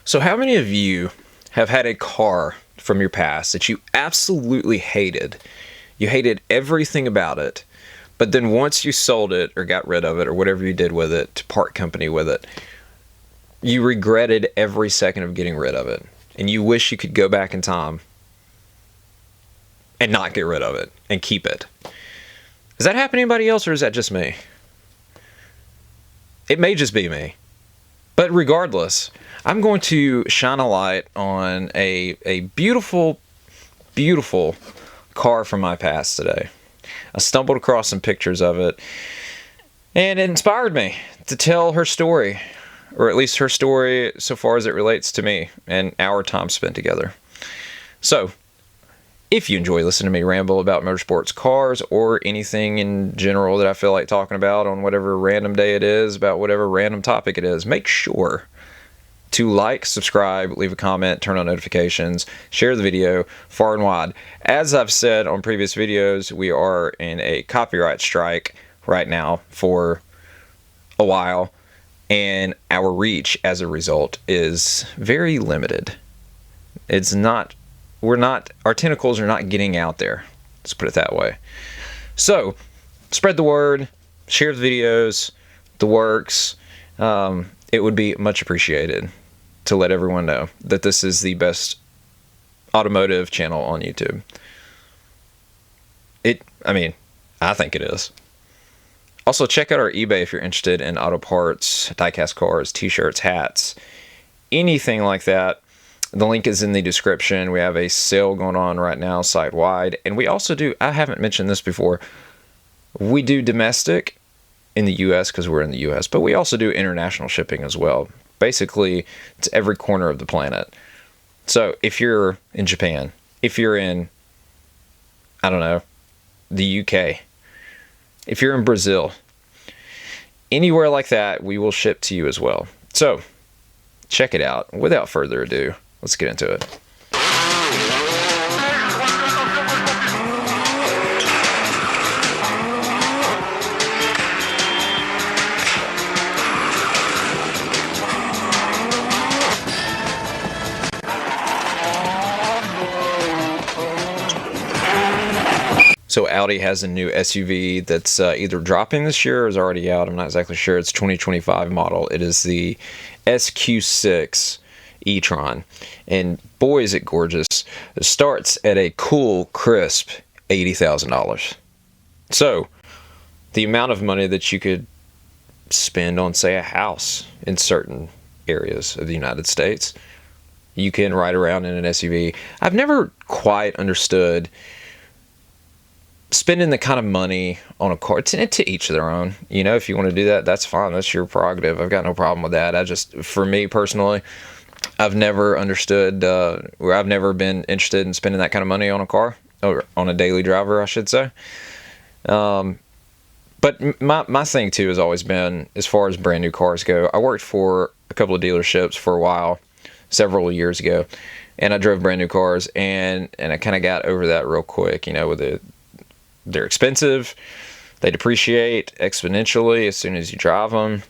So how many of you have had a car from your past that you absolutely hated? You hated everything about it, but then once you sold it or got rid of it or whatever you did with it, to part company with it, you regretted every second of getting rid of it. And you wish you could go back in time and not get rid of it and keep it. Does that happen to anybody else, or is that just me? It may just be me. But regardless, I'm going to shine a light on a beautiful, beautiful car from my past today. I stumbled across some pictures of it, and it inspired me to tell her story, or at least her story so far as it relates to me and our time spent together. So, if you enjoy listening to me ramble about motorsports, cars, or anything in general that I feel like talking about on whatever random day it is, about whatever random topic it is, make sure to like, subscribe, leave a comment, turn on notifications, share the video far and wide. As I've said on previous videos, we are in a copyright strike right now for a while, and our reach as a result is very limited. Our tentacles are not getting out there. Let's put it that way. So, spread the word, share the videos, the works. It would be much appreciated to let everyone know that this is the best automotive channel on YouTube. I think it is. Also, check out our eBay if you're interested in auto parts, die-cast cars, t-shirts, hats, anything like that. The link is in the description. We have a sale going on right now site-wide. And we also do, I haven't mentioned this before, we do domestic in the U.S. because we're in the U.S., but we also do international shipping as well. Basically, it's every corner of the planet. So if you're in Japan, if you're in, I don't know, the UK, if you're in Brazil, anywhere like that, we will ship to you as well. So check it out. Without further ado, let's get into it. So Audi has a new SUV that's either dropping this year or is already out. I'm not exactly sure. It's 2025 model. It is the SQ6 e-tron. And boy, is it gorgeous. It starts at a cool, crisp $80,000. So the amount of money that you could spend on, say, a house in certain areas of the United States, you can ride around in an SUV. I've never quite understood spending the kind of money on a car. To each their own. You know, if you want to do that, that's fine. That's your prerogative. I've got no problem with that. For me personally, I've never understood, or I've never been interested in spending that kind of money on a car, or on a daily driver, I should say. But my thing too has always been, as far as brand new cars go, I worked for a couple of dealerships for a while, several years ago, and I drove brand new cars, and I kind of got over that real quick. You know, they're expensive, they depreciate exponentially as soon as you drive them.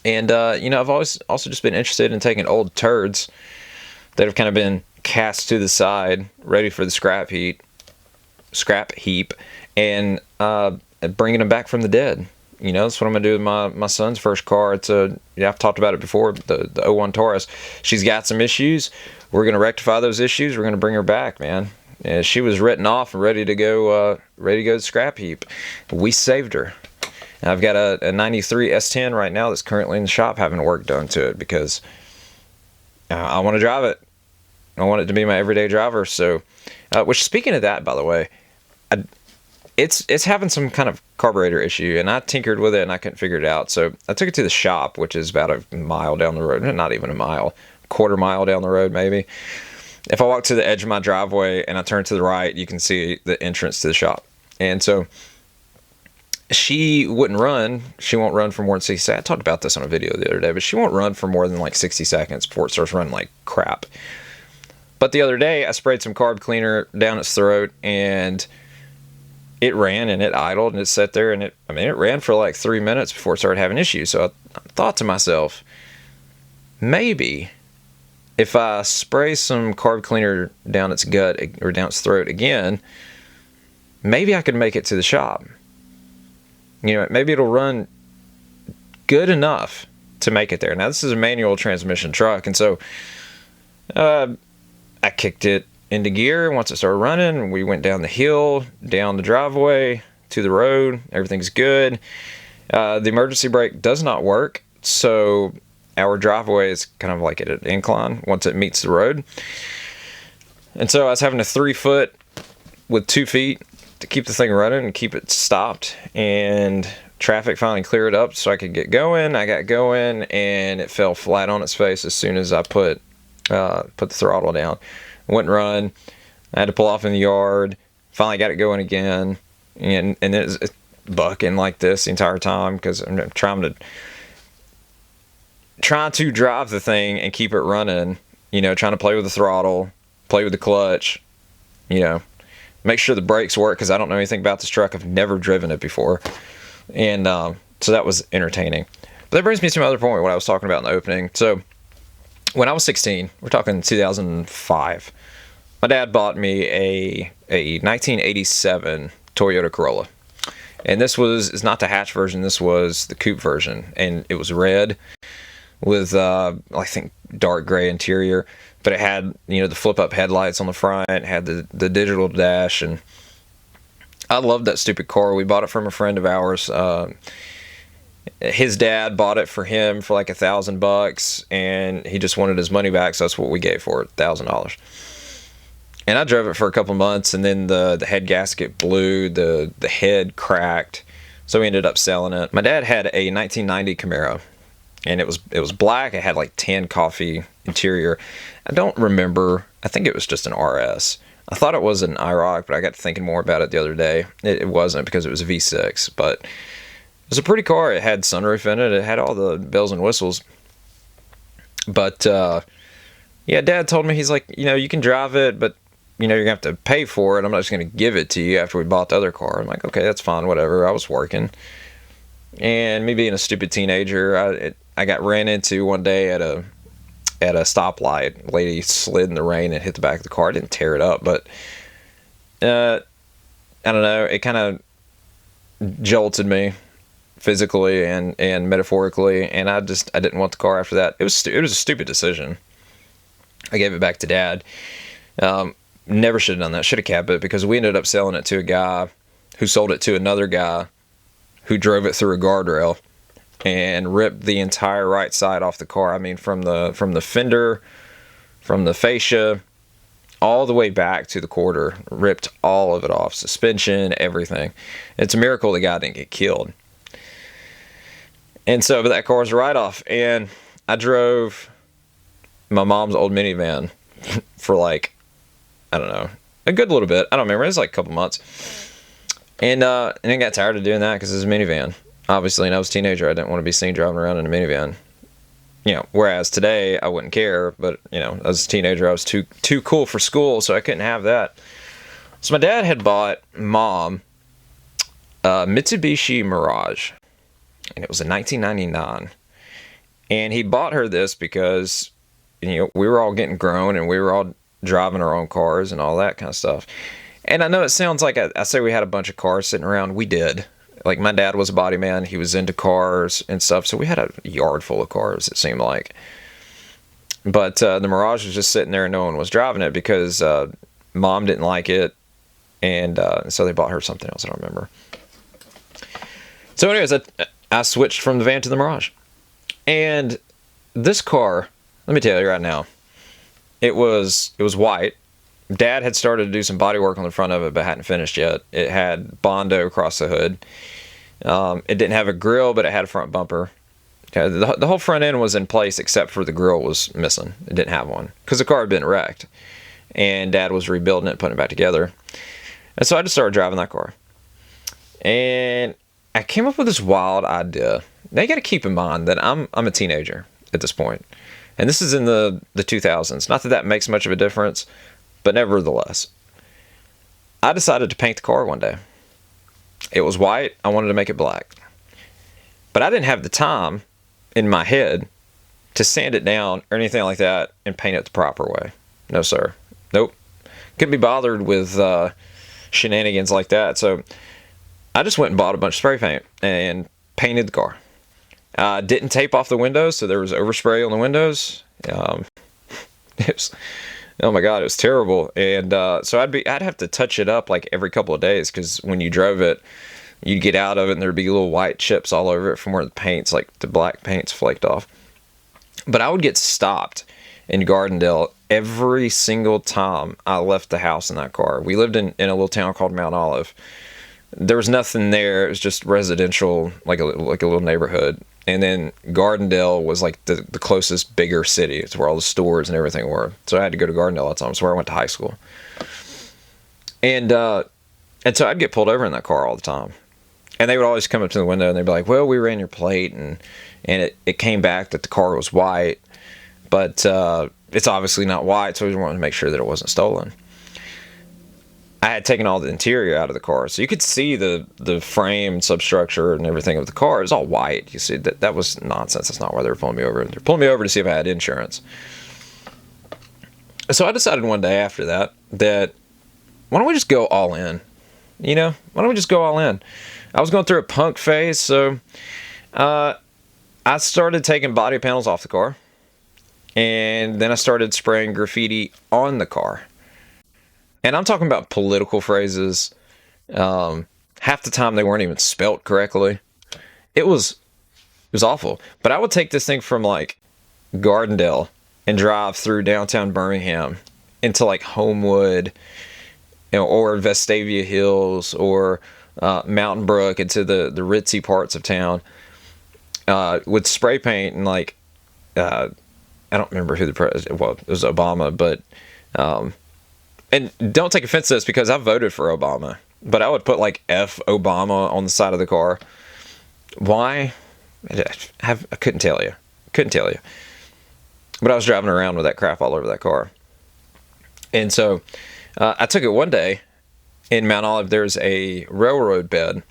And, I've always also just been interested in taking old turds that have kind of been cast to the side, ready for the scrap heap, and bringing them back from the dead. You know, that's what I'm going to do with my son's first car. I've talked about it before, the 01 Taurus. She's got some issues. We're going to rectify those issues. We're going to bring her back, man. Yeah, she was written off and ready to go to the scrap heap. We saved her. And I've got a 93 S10 right now that's currently in the shop having work done to it because I want to drive it. I want it to be my everyday driver. So, which, speaking of that, by the way, it's having some kind of carburetor issue, and I tinkered with it and I couldn't figure it out. So I took it to the shop, which is about a mile down the road. Not even a mile, quarter mile down the road maybe. If I walk to the edge of my driveway and I turn to the right, you can see the entrance to the shop. And so she wouldn't run. She won't run for more than 60 seconds. I talked about this on a video the other day, but she won't run for more than like 60 seconds before it starts running like crap. But the other day, I sprayed some carb cleaner down its throat, and it ran and it idled and it sat there, and it ran for like 3 minutes before it started having issues. So I thought to myself, maybe if I spray some carb cleaner down its gut or down its throat again, maybe I could make it to the shop. You know, maybe it'll run good enough to make it there. Now, this is a manual transmission truck, and so I kicked it into gear. Once it started running, we went down the hill, down the driveway, to the road. Everything's good. The emergency brake does not work, so our driveway is kind of like at an incline once it meets the road. And so I was having a 3-foot with 2 feet to keep the thing running and keep it stopped. And traffic finally cleared up so I could get going. I got going, and it fell flat on its face as soon as I put the throttle down. Went and run. I had to pull off in the yard. Finally got it going again. And it's bucking like this the entire time because I'm trying to drive the thing and keep it running, you know, trying to play with the throttle, play with the clutch, you know, make sure the brakes work because I don't know anything about this truck. I've never driven it before. And so that was entertaining. But that brings me to my other point, what I was talking about in the opening. So when I was 16, we're talking 2005, my dad bought me a 1987 Toyota Corolla. And this is not the hatch version, this was the coupe version. And it was red with, I think, dark gray interior. But it had, you know, the flip-up headlights on the front. It had the digital dash. And I loved that stupid car. We bought it from a friend of ours. His dad bought it for him for like $1,000, and he just wanted his money back, so that's what we gave for it, $1,000. And I drove it for a couple months, and then the head gasket blew, the head cracked, so we ended up selling it. My dad had a 1990 Camaro, and it was black. It had like tan coffee interior. I don't remember. I think it was just an RS. I thought it was an IROC, but I got thinking more about it the other day. It wasn't because it was a V6, but it was a pretty car. It had sunroof in it. It had all the bells and whistles. But, yeah, Dad told me, he's like, you know, you can drive it, but, you know, you're going to have to pay for it. I'm not just going to give it to you after we bought the other car. I'm like, okay, that's fine, whatever. I was working. And me being a stupid teenager, I got ran into one day at a stoplight. A lady slid in the rain and hit the back of the car. I didn't tear it up, but I don't know. It kind of jolted me physically and metaphorically, and I didn't want the car after that. It was a stupid decision. I gave it back to Dad. Never should have done that. Should have kept it, because we ended up selling it to a guy who sold it to another guy who drove it through a guardrail and ripped the entire right side off the car. I mean, from the fender, from the fascia, all the way back to the quarter, ripped all of it off. Suspension, everything. It's a miracle the guy didn't get killed. And so, but that car was a write-off. And I drove my mom's old minivan for like, I don't know, a good little bit. I don't remember. It was like a couple months. And I got tired of doing that because it was a minivan. Obviously, and I was a teenager. I didn't want to be seen driving around in a minivan. You know, whereas today I wouldn't care, but, you know, as a teenager I was too cool for school, so I couldn't have that. So my dad had bought Mom a Mitsubishi Mirage, and it was a 1999. And he bought her this because, you know, we were all getting grown and we were all driving our own cars and all that kind of stuff. And I know it sounds like I say we had a bunch of cars sitting around. We did. Like, my dad was a body man. He was into cars and stuff. So we had a yard full of cars, it seemed like. But the Mirage was just sitting there and no one was driving it because Mom didn't like it. And so they bought her something else. I don't remember. So anyways, I switched from the van to the Mirage. And this car, let me tell you right now, it was white. Dad had started to do some body work on the front of it, but hadn't finished yet. It had Bondo across the hood. It didn't have a grill, but it had a front bumper. Okay, the whole front end was in place except for the grill was missing. It didn't have one because the car had been wrecked. And Dad was rebuilding it, putting it back together. And so I just started driving that car. And I came up with this wild idea. Now you got to keep in mind that I'm a teenager at this point. And this is in the 2000s. Not that makes much of a difference, but nevertheless, I decided to paint the car one day. It was white. I wanted to make it black. But I didn't have the time in my head to sand it down or anything like that and paint it the proper way. No, sir. Nope. Couldn't be bothered with shenanigans like that. So I just went and bought a bunch of spray paint and painted the car. Didn't tape off the windows, so there was overspray on the windows. It was, oh my God, it was terrible. And so I'd have to touch it up like every couple of days, because when you drove it, you'd get out of it and there'd be little white chips all over it from where the paint's, like the black paint's flaked off. But I would get stopped in Gardendale every single time I left the house in that car. We lived in a little town called Mount Olive. There was nothing there. It was just residential, like a little neighborhood. And then Gardendale was like the closest bigger city. It's where all the stores and everything were. So I had to go to Gardendale all the time. It's where I went to high school. And so I'd get pulled over in that car all the time. And they would always come up to the window and they'd be like, well, we ran your plate and it came back that the car was white, but it's obviously not white, so we wanted to make sure that it wasn't stolen. I had taken all the interior out of the car, so you could see the frame, substructure, and everything of the car. It was all white. You see, that was nonsense. That's not why they were pulling me over. They're pulling me over to see if I had insurance. So I decided one day after that why don't we just go all in? You know, why don't we just go all in? I was going through a punk phase, so I started taking body panels off the car, and then I started spraying graffiti on the car. And I'm talking about political phrases. Half the time they weren't even spelt correctly. It was awful. But I would take this thing from like Gardendale and drive through downtown Birmingham into like Homewood, or Vestavia Hills, or Mountain Brook, into the ritzy parts of town, with spray paint and like I don't remember who the president. Well, it was Obama, but and don't take offense to this because I voted for Obama, but I would put like F Obama on the side of the car. Why? I couldn't tell you. But I was driving around with that crap all over that car. And so I took it one day. In Mount Olive, there's a railroad bed.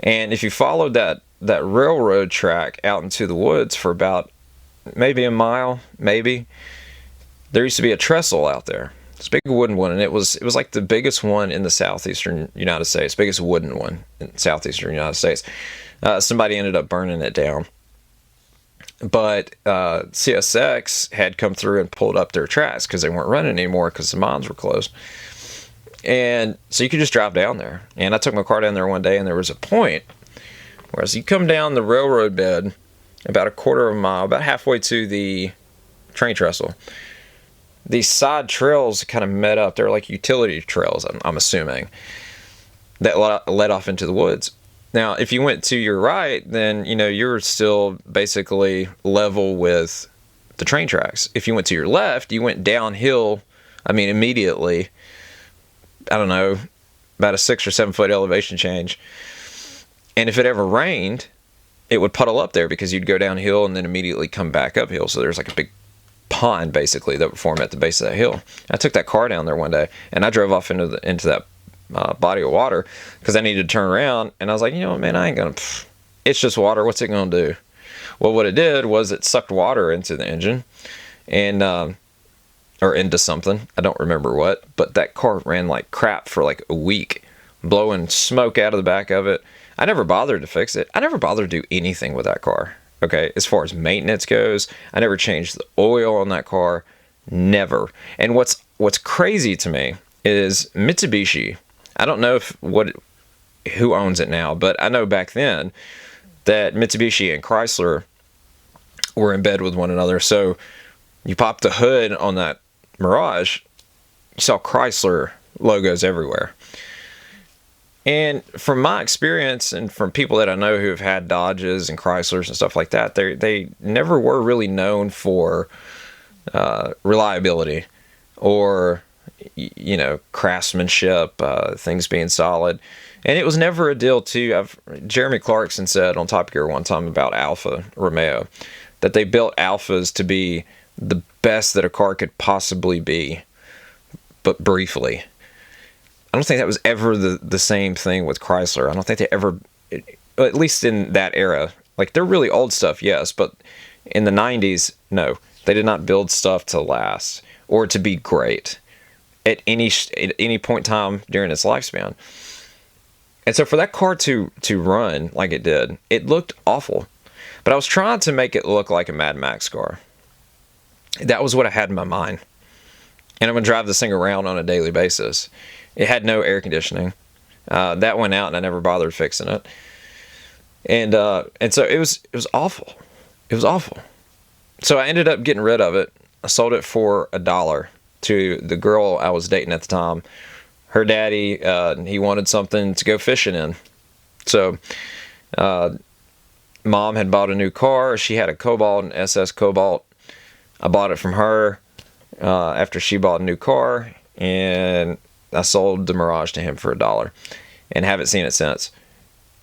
And if you followed that railroad track out into the woods for about maybe a mile, there used to be a trestle out there. It's a big wooden one, and it was like the biggest one in the southeastern United States, biggest wooden one in southeastern United States. Somebody ended up burning it down. But CSX had come through and pulled up their tracks because they weren't running anymore because the mines were closed. And so you could just drive down there. And I took my car down there one day, and there was a point where as you come down the railroad bed about a quarter of a mile, about halfway to the train trestle, these side trails kind of met up. They're like utility trails, I'm assuming, that led off into the woods. Now, if you went to your right, then, you're still basically level with the train tracks. If you went to your left, you went downhill, immediately, I don't know, about a 6 or 7 foot elevation change. And if it ever rained, it would puddle up there because you'd go downhill and then immediately come back uphill. So there's like a big pond basically that would form at the base of that hill. I took that car down there one day and I drove off into that body of water because I needed to turn around, and I was like, man, I ain't gonna, it's just water, what's it gonna do? Well, what it did was it sucked water into the engine and or into something, I don't remember what, but that car ran like crap for like a week, blowing smoke out of the back of it. I never bothered to fix it. I never bothered to do anything with that car. Okay, as far as maintenance goes, I never changed the oil on that car, never. And what's crazy to me is Mitsubishi. I don't know who owns it now, but I know back then that Mitsubishi and Chrysler were in bed with one another. So you pop the hood on that Mirage, you saw Chrysler logos everywhere. And from my experience and from people that I know who have had Dodges and Chryslers and stuff like that, they never were really known for reliability or craftsmanship, things being solid. And it was never a deal too. Jeremy Clarkson said on Top Gear one time about Alfa Romeo that they built Alfas to be the best that a car could possibly be, but briefly. I don't think that was ever the same thing with Chrysler. I don't think they ever, at least in that era, like they're really old stuff, yes, but In the 90s, no, they did not build stuff to last or to be great at any point in time during its lifespan. And so for that car to run like it did, it looked awful. But I was trying to make it look like a Mad Max car. That was what I had in my mind. And I'm going to drive this thing around on a daily basis. It had no air conditioning. That went out and I never bothered fixing it. And so it was awful. It was awful. So I ended up getting rid of it. I sold it for $1 to the girl I was dating at the time. Her daddy, he wanted something to go fishing in. So mom had bought a new car. She had a Cobalt, an SS Cobalt. I bought it from her after she bought a new car, and I sold the Mirage to him for $1 and haven't seen it since.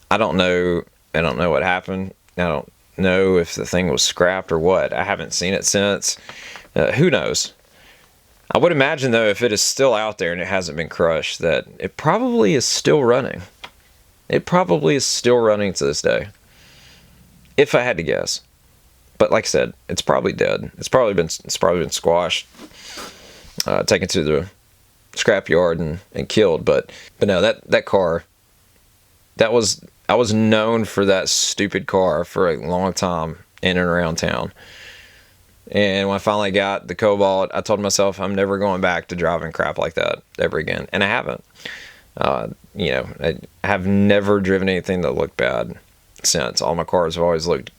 I don't know what happened. I don't know if the thing was scrapped or what. I haven't seen it since. Who knows? I would imagine, though, if it is still out there and it hasn't been crushed, that it probably is still running. It probably is still running to this day, if I had to guess. But like I said, it's probably dead. It's probably been squashed, taken to the scrapyard and killed. But no, that car, I was known for that stupid car for a long time in and around town. And when I finally got the Cobalt, I told myself I'm never going back to driving crap like that ever again. And I haven't. I have never driven anything that looked bad since. All my cars have always looked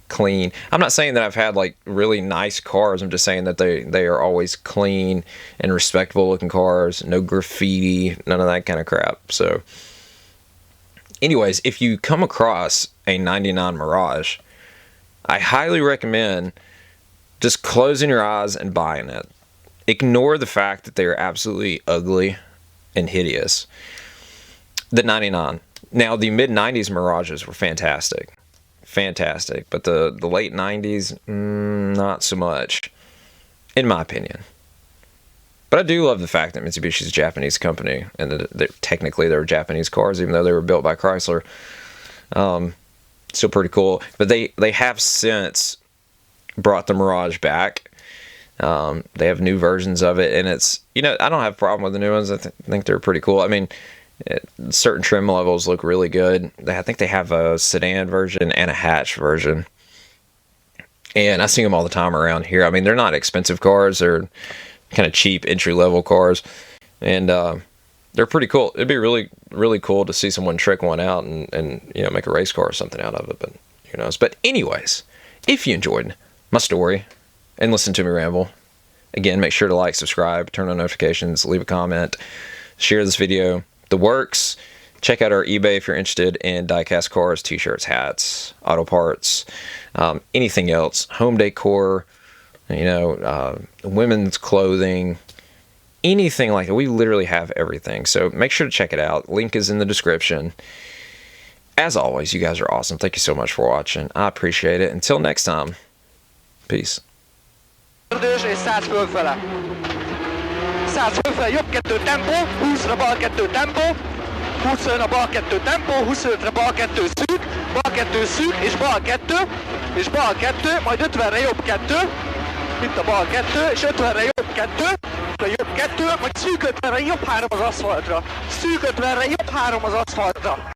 clean. I'm not saying that I've had like really nice cars. I'm just saying that they are always clean and respectable looking cars. No graffiti, none of that kind of crap. So anyways, if you come across a 99 Mirage, I highly recommend just closing your eyes and buying it. Ignore the fact that they are absolutely ugly and hideous. The 99. Now, the mid-90s Mirages were fantastic. Fantastic. But the late 90s, not so much, in my opinion. But I do love the fact that Mitsubishi's a Japanese company, and that technically they're Japanese cars, even though they were built by Chrysler. Still pretty cool. But they have since brought the Mirage back. They have new versions of it, and it's, I don't have a problem with the new ones. I think they're pretty cool. I mean, certain trim levels look really good. I think they have a sedan version and a hatch version, and I see them all the time around here. I mean, they're not expensive cars. They're kind of cheap entry-level cars, and they're pretty cool. It'd be really, really cool to see someone trick one out and make a race car or something out of it, but who knows. But anyways, if you enjoyed my story and listen to me ramble, again, make sure to like, subscribe, turn on notifications, leave a comment, share this video, the works. Check out our eBay if you're interested in die-cast cars, t-shirts, hats, auto parts, anything else, home decor, women's clothing, anything like that. We literally have everything, so make sure to check it out. Link is in the description. As always, you guys are awesome. Thank you so much for watching. I appreciate it. Until next time. Peace. És 100 fölfele. 100 fölfele, jobb 2 tempó, 20-ra bal 2 tempó, 25-ra bal 2 tempó, 25-re bal 2 szűk, bal 2 szűk, és bal 2, és bal 2, majd 50-re jobb 2, mint a bal 2, és 50-re jobb 2, a jobb 2, majd szűk 50-re jobb 3 az aszfaltra. Szűk 50-re jobb 3 az aszfaltra.